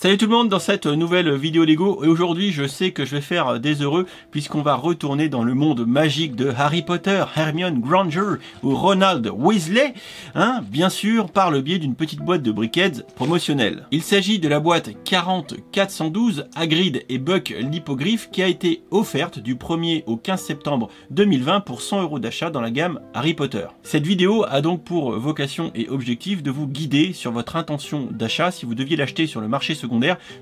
Salut tout le monde dans cette nouvelle vidéo Lego, et aujourd'hui je sais que je vais faire des heureux puisqu'on va retourner dans le monde magique de Harry Potter, Hermione Granger ou Ronald Weasley, bien sûr par le biais d'une petite boîte de briquettes promotionnelle. Il s'agit de la boîte 40412 Hagrid et Buck l'hippogriffe qui a été offerte du 1er au 15 septembre 2020 pour 100 € d'achat dans la gamme Harry Potter. Cette vidéo a donc pour vocation et objectif de vous guider sur votre intention d'achat si vous deviez l'acheter sur le marché secondaire,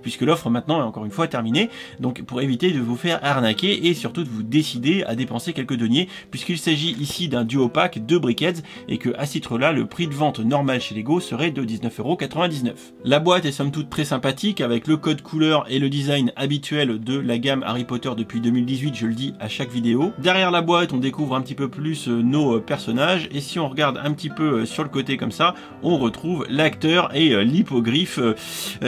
puisque l'offre maintenant est encore une fois terminée, donc pour éviter de vous faire arnaquer et surtout de vous décider à dépenser quelques deniers, puisqu'il s'agit ici d'un duo pack de briquettes et que à ce titre-là, le prix de vente normal chez Lego serait de 19,99 €. La boîte est somme toute très sympathique avec le code couleur et le design habituel de la gamme Harry Potter depuis 2018, je le dis à chaque vidéo. Derrière la boîte, on découvre un petit peu plus nos personnages, et si on regarde un petit peu sur le côté comme ça, on retrouve l'acteur et l'hippogriffe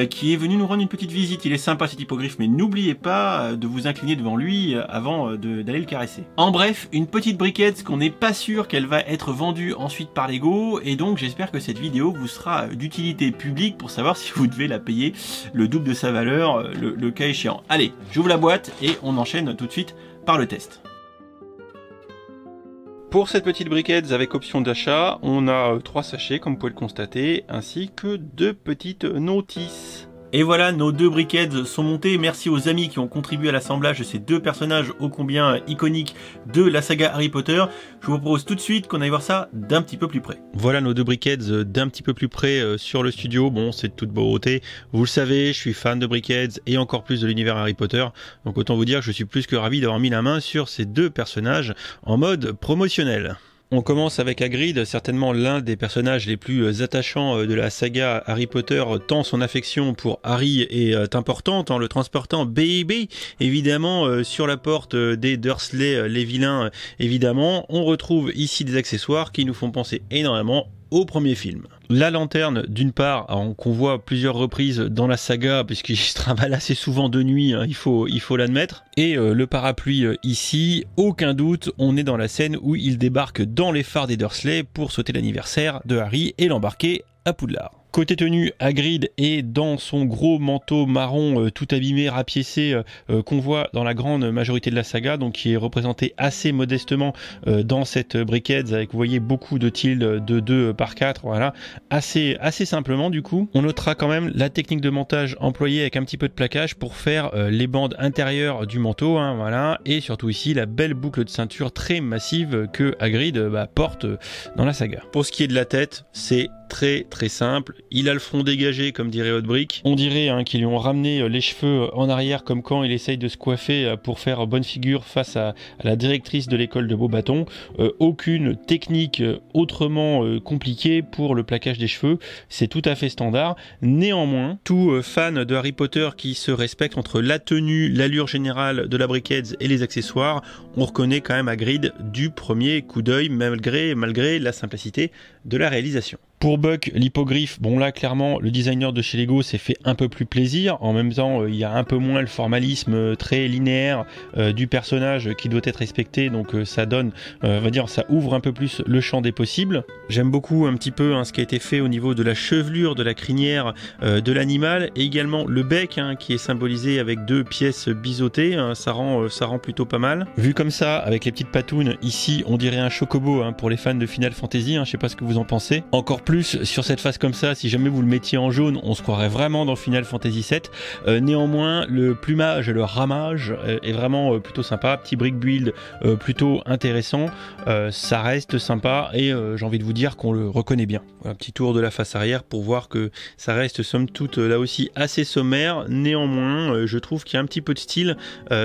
qui est venu nous rendre une petite visite. Il est sympa cet hippogriffe, mais n'oubliez pas de vous incliner devant lui avant d'aller le caresser. En bref, une petite briquette qu'on n'est pas sûr qu'elle va être vendue ensuite par Lego, et donc j'espère que cette vidéo vous sera d'utilité publique pour savoir si vous devez la payer le double de sa valeur, le cas échéant. Allez, j'ouvre la boîte et on enchaîne tout de suite par le test. Pour cette petite briquette avec option d'achat, on a 3 sachets comme vous pouvez le constater, ainsi que 2 petites notices. Et voilà, nos 2 briquettes sont montées. Merci aux amis qui ont contribué à l'assemblage de ces 2 personnages ô combien iconiques de la saga Harry Potter. Je vous propose tout de suite qu'on aille voir ça d'un petit peu plus près. Voilà nos 2 briquettes d'un petit peu plus près sur le studio. Bon, c'est de toute beauté. Vous le savez, je suis fan de briquettes et encore plus de l'univers Harry Potter. Donc autant vous dire que je suis plus que ravi d'avoir mis la main sur ces 2 personnages en mode promotionnel. On commence avec Hagrid, certainement l'un des personnages les plus attachants de la saga Harry Potter, tant son affection pour Harry est importante, en le transportant baby, évidemment, sur la porte des Dursley, les vilains, évidemment. On retrouve ici des accessoires qui nous font penser énormément au premier film. La lanterne, d'une part, qu'on voit plusieurs reprises dans la saga, puisqu'il se travaille assez souvent de nuit, il faut l'admettre. Et le parapluie ici, aucun doute, on est dans la scène où il débarque dans les phares des Dursley pour sauter l'anniversaire de Harry et l'embarquer à Poudlard. Côté tenue, Hagrid est dans son gros manteau marron tout abîmé, rapiécé, qu'on voit dans la grande majorité de la saga, donc qui est représenté assez modestement dans cette briquette, avec, vous voyez, beaucoup de tildes de 2 par 4, voilà, assez simplement du coup. On notera quand même la technique de montage employée avec un petit peu de plaquage pour faire les bandes intérieures du manteau, voilà, et surtout ici la belle boucle de ceinture très massive que Hagrid porte dans la saga. Pour ce qui est de la tête, c'est très simple. Il a le front dégagé comme dirait Hot Brick. On dirait qu'ils lui ont ramené les cheveux en arrière comme quand il essaye de se coiffer pour faire bonne figure face à la directrice de l'école de Beauxbatons. Aucune technique autrement compliquée pour le plaquage des cheveux. C'est tout à fait standard. Néanmoins, tout fan de Harry Potter qui se respecte entre la tenue, l'allure générale de la briquette et les accessoires, on reconnaît quand même Hagrid du premier coup d'œil malgré la simplicité de la réalisation. Pour Buck, l'hippogriffe, bon là clairement le designer de chez Lego s'est fait un peu plus plaisir, en même temps il y a un peu moins le formalisme très linéaire du personnage qui doit être respecté, donc ça donne, on va dire, ça ouvre un peu plus le champ des possibles. J'aime beaucoup un petit peu ce qui a été fait au niveau de la chevelure, de la crinière de l'animal, et également le bec qui est symbolisé avec 2 pièces biseautées, ça rend plutôt pas mal. Vu comme ça, avec les petites patounes, ici on dirait un chocobo pour les fans de Final Fantasy, je sais pas ce que vous en pensez. Encore plus sur cette face comme ça, si jamais vous le mettiez en jaune, on se croirait vraiment dans Final Fantasy VII. Néanmoins, le plumage et le ramage est vraiment plutôt sympa, petit brick build plutôt intéressant, ça reste sympa et j'ai envie de vous dire qu'on le reconnaît bien. Voilà, petit tour de la face arrière pour voir que ça reste somme toute là aussi assez sommaire. Néanmoins, je trouve qu'il y a un petit peu de style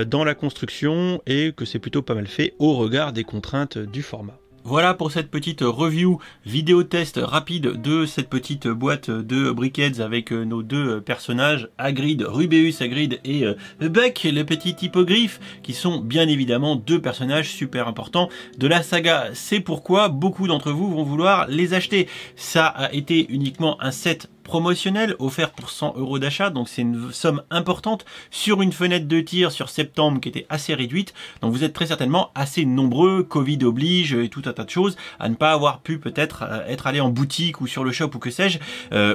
dans la construction et que c'est plutôt pas mal fait au regard des contraintes du format. Voilà pour cette petite review vidéo test rapide de cette petite boîte de briquettes avec nos 2 personnages, Rubeus Hagrid et Buck, le petit hippogriffe, qui sont bien évidemment 2 personnages super importants de la saga. C'est pourquoi beaucoup d'entre vous vont vouloir les acheter. Ça a été uniquement un set promotionnel offert pour 100 € d'achat, donc c'est une somme importante sur une fenêtre de tir sur septembre qui était assez réduite. Donc vous êtes très certainement assez nombreux, Covid oblige et tout un tas de choses, à ne pas avoir pu peut-être être allé en boutique ou sur le shop ou que sais-je,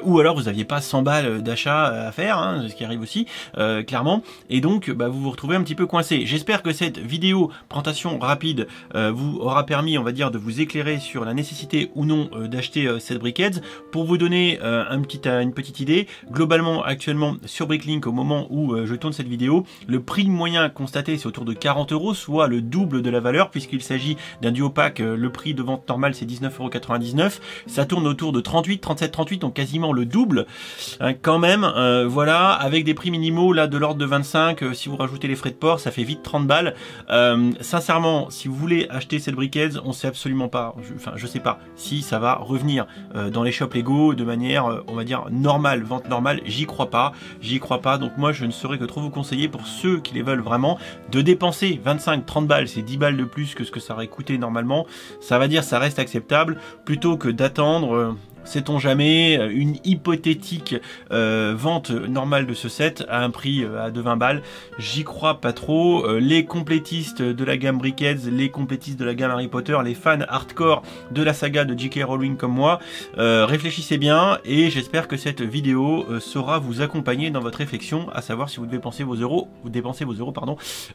ou alors vous n'aviez pas 100 balles d'achat à faire, hein, ce qui arrive aussi, clairement, et donc bah, vous vous retrouvez un petit peu coincé. J'espère que cette vidéo présentation rapide vous aura permis, on va dire, de vous éclairer sur la nécessité ou non d'acheter cette Brickheads. Pour vous donner une petite idée, globalement actuellement sur Bricklink, au moment où je tourne cette vidéo, le prix moyen constaté c'est autour de 40 €, soit le double de la valeur, puisqu'il s'agit d'un duo pack. Le prix de vente normal c'est 19,99 €, ça tourne autour de 37-38, donc quasiment le double, hein, quand même, voilà, avec des prix minimaux là de l'ordre de 25, si vous rajoutez les frais de port ça fait vite 30 balles. Sincèrement, si vous voulez acheter cette Brickheads, on sait absolument pas, je sais pas si ça va revenir dans les shops Lego de manière, on va dire, normale, vente normale. J'y crois pas, donc moi je ne saurais que trop vous conseiller, pour ceux qui les veulent vraiment, de dépenser 25-30 balles, c'est 10 balles de plus que ce que ça aurait coûté normalement, ça va dire ça reste acceptable, plutôt que d'attendre, sait-on jamais, une hypothétique vente normale de ce set à un prix de 20 balles. J'y crois pas trop. Les complétistes de la gamme Brickheads, les complétistes de la gamme Harry Potter, les fans hardcore de la saga de J.K. Rowling comme moi, réfléchissez bien, et j'espère que cette vidéo saura vous accompagner dans votre réflexion, à savoir si vous dépensez vos euros,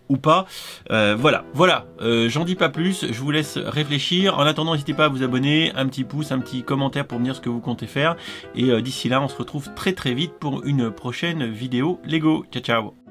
ou pas. Voilà, j'en dis pas plus, je vous laisse réfléchir. En attendant, n'hésitez pas à vous abonner, un petit pouce, un petit commentaire pour me dire ce que vous comptez faire, et d'ici là on se retrouve très vite pour une prochaine vidéo Lego. Ciao ciao.